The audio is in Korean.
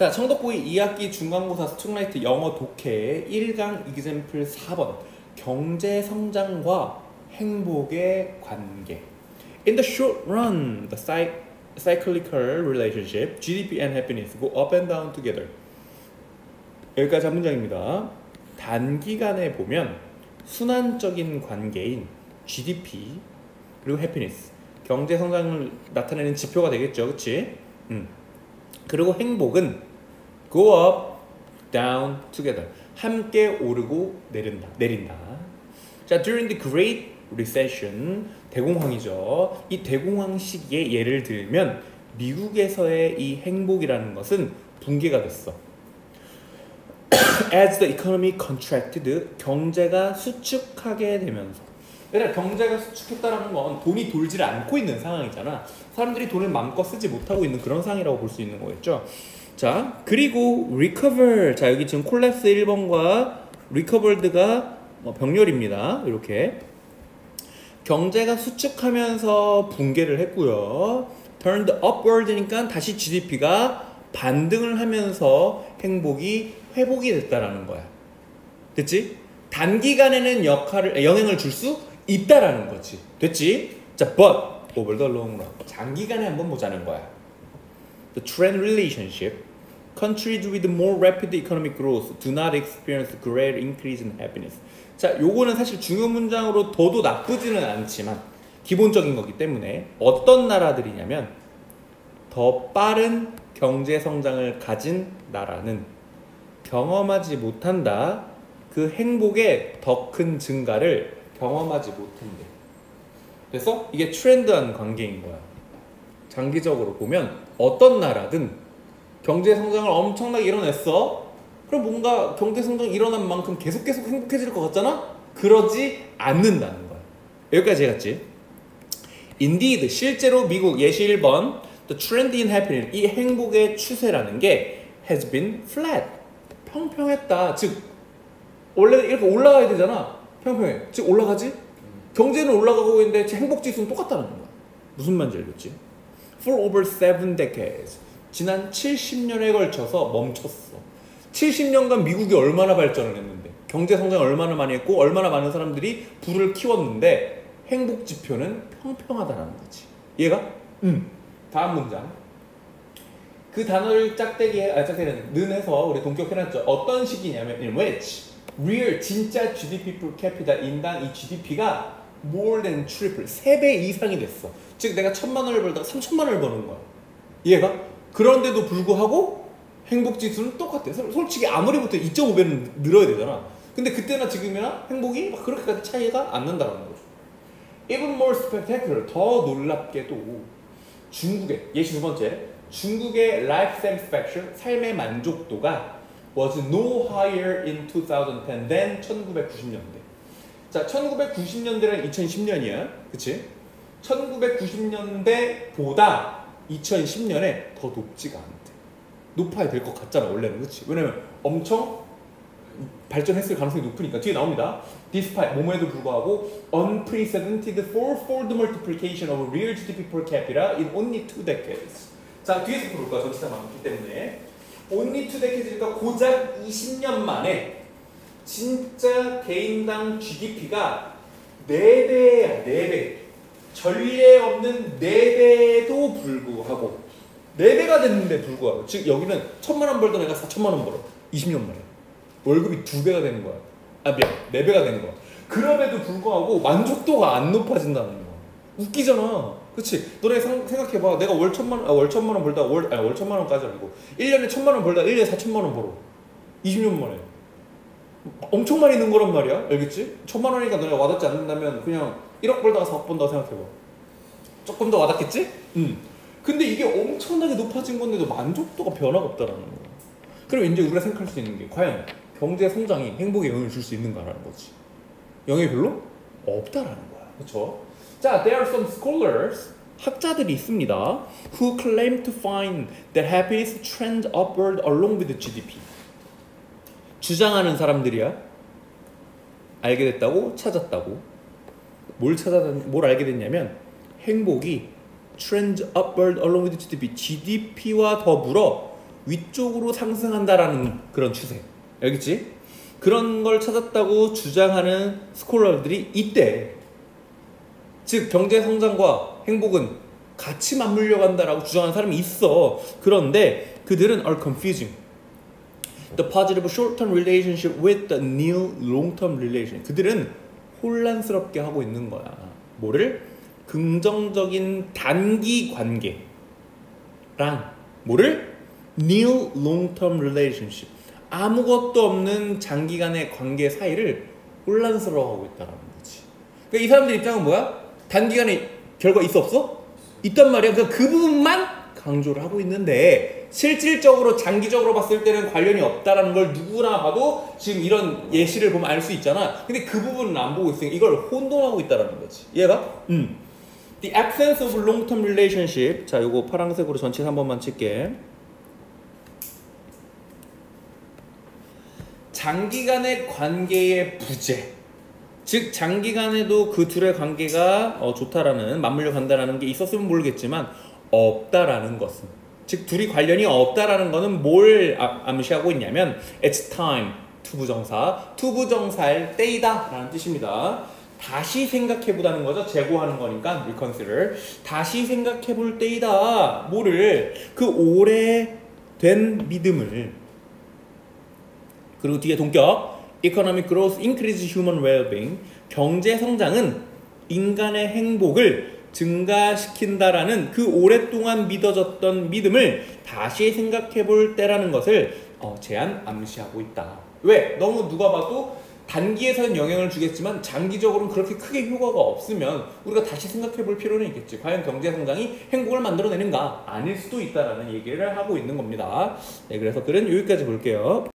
자, 청덕고의 2학기 중간고사 스튜라이트 영어 독해 1강 example 4번 경제 성장과 행복의 관계. In the short run, the cyclical relationship, GDP and happiness go up and down together. 여기까지 한 문장입니다. 단기간에 보면 순환적인 관계인 GDP 그리고 happiness, 경제 성장을 나타내는 지표가 되겠죠, 그렇지? 그리고 행복은 go up, down together. 함께 오르고 내린다. 자, during the Great Recession, 대공황이죠. 이 대공황 시기에 예를 들면 미국에서의 이 행복이라는 것은 붕괴가 됐어. As the economy contracted, 경제가 수축하게 되면서. 그러니까 경제가 수축했다는 건 돈이 돌지를 않고 있는 상황이잖아. 사람들이 돈을 마음껏 쓰지 못하고 있는 그런 상황이라고 볼 수 있는 거겠죠. 자, 그리고 recover. 자, 여기 지금 collapse 1번과 recovered가 병렬입니다. 이렇게 경제가 수축하면서 붕괴를 했고요. turned upward니까 다시 GDP가 반등을 하면서 행복이 회복이 됐다라는 거야. 됐지? 단기간에는 영향을 줄 수 있다라는 거지. 됐지? 자, but over the long run, 장기간에 한번 보자는 거야. The trend relationship, countries with more rapid economic growth do not experience greater increase in happiness. 자, 요거는 사실 중요 문장으로 둬도 나쁘지는 않지만 기본적인 거기 때문에 어떤 나라들이냐면 더 빠른 경제 성장을 가진 나라는 경험하지 못한다. 그 행복의 더 큰 증가를 경험하지 못한대. 그래서 이게 트렌드한 관계인 거야. 장기적으로 보면 어떤 나라든 경제 성장을 엄청나게 이뤄냈어. 그럼 뭔가 경제 성장이 일어난 만큼 계속 행복해질 것 같잖아? 그러지 않는다는 거야. 여기까지 해갔지? Indeed, 실제로 미국 예시 1번 The trend in happiness, 이 행복의 추세라는 게 has been flat, 평평했다. 즉 원래 이렇게 올라가야 되잖아. 평평해. 즉 올라가지? 경제는 올라가고 있는데 행복지수는 똑같다는 거야. 무슨 말인지 알겠지? For over 7 decades, 지난 70년에 걸쳐서 멈췄어. 70년간 미국이 얼마나 발전을 했는데, 경제 성장 얼마나 많이 했고 얼마나 많은 사람들이 부를 키웠는데 행복 지표는 평평하다는 거지. 이해가? 다음 문장. 그 단어를 는 해서 우리 동격해놨죠. 어떤 시기냐면 in which real 진짜 GDP per capita 인당 이 GDP가 more than triple 3배 이상이 됐어. 즉 내가 1,000만 원을 벌다가 3,000만 원을 버는 거야. 이해가? 그런데도 불구하고 행복지수는 똑같아. 솔직히 아무리 못해 2.5배는 늘어야 되잖아. 근데 그때나 지금이나 행복이 막 그렇게까지 차이가 안 난다는 거죠. Even more spectacular, 더 놀랍게도 중국의 예시 2번째, 중국의 life satisfaction, 삶의 만족도가 was no higher in 2010 than 1990년대. 자, 1990년대는 2010년이야. 그치? 1990년대보다 2010년에 더 높지가 않대. 높아야 될 것 같잖아, 원래는. 그치? 왜냐면 엄청 발전했을 가능성이 높으니까. 뒤에 나옵니다. Despite, 뭐뭐에도 불구하고 unprecedented fourfold multiplication of real GDP per capita in only 2 decades. 자, 뒤에서 볼 거야. 전치사 많기 때문에. only 2 decades니까 고작 20년 만에 진짜 개인당 GDP가 4배야, 4배. 전례 없는 4배도 불구하고 4배가 됐는데 불구하고, 즉 여기는 1,000만 원 벌던 애가 4,000만 원 벌어. 20년 만에. 월급이 2배가 되는 거야. 아, 미안. 4배가 되는 거야. 그럼에도 불구하고 만족도가 안 높아진다는 거야. 웃기잖아. 그치? 너네 생각해봐. 내가 월 1,000만 원 벌다가 월 1,000만 원까지 아니고 1년에 1,000만 원 벌다가 1년에 4,000만 원 벌어. 20년 만에. 엄청 많이 는 거란 말이야. 알겠지? 1,000만 원이니까 너네가 와닿지 않는다면 그냥 1억 벌다가 4억 번다고 생각해봐. 조금 더 와닿겠지? 근데 이게 엄청나게 높아진 건데도 만족도가 변화가 없다라는 거야. 그럼 이제 우리가 생각할 수 있는 게 과연 경제 성장이 행복에 영향을 줄 수 있는가라는 거지. 영향이 별로 없다라는 거야. 그렇죠? 자, there are some scholars, 학자들이 있습니다. who claim to find that happiness trends upward along with GDP. 주장하는 사람들이야. 알게 됐다고, 찾았다고. 뭘 알게 됐냐면 행복이 trends upward along with GDP, GDP와 더불어 위쪽으로 상승한다라는 그런 추세. 알겠지? 그런 걸 찾았다고 주장하는 스콜러들이 있대. 즉 경제 성장과 행복은 같이 맞물려 간다라고 주장하는 사람이 있어. 그런데 그들은 are confusing the positive short-term relationship with the new long-term relationship. 그들은 혼란스럽게 하고 있는 거야. 뭐를? 긍정적인 단기 관계랑 뭐를? new long-term relationship. 아무것도 없는 장기간의 관계 사이를 혼란스러워하고 있다는 거지. 그러니까 이 사람들 입장은 뭐야? 단기간에 결과 있어 없어? 있단 말이야. 그래서 그 부분만 강조를 하고 있는데 실질적으로 장기적으로 봤을 때는 관련이 없다라는 걸 누구나 봐도 지금 이런 예시를 보면 알 수 있잖아. 근데 그 부분은 안 보고 있으니까 이걸 혼돈하고 있다라는 거지. 이해가? The absence of long-term relationship. 자, 요거 파란색으로 전체 한 번만 칠게. 장기간의 관계의 부재. 즉 장기간에도 그 둘의 관계가 좋다라는 맞물려 간다라는 게 있었으면 모르겠지만 없다라는 것은, 즉 둘이 관련이 없다라는 거는 뭘 암시하고 있냐면 it's time 투부정사일 때이다 라는 뜻입니다. 다시 생각해보다는 거죠. 재고하는 거니까 reconsider. 다시 생각해볼 때이다. 뭐를? 그 오래된 믿음을. 그리고 뒤에 동격 economic growth increases human well-being. 경제 성장은 인간의 행복을 증가시킨다라는 그 오랫동안 믿어졌던 믿음을 다시 생각해 볼 때라는 것을 제안 암시하고 있다. 왜? 너무 누가 봐도 단기에서는 영향을 주겠지만 장기적으로는 그렇게 크게 효과가 없으면 우리가 다시 생각해 볼 필요는 있겠지. 과연 경제 성장이 행복을 만들어내는가? 아닐 수도 있다라는 얘기를 하고 있는 겁니다. 네, 그래서 글은 여기까지 볼게요.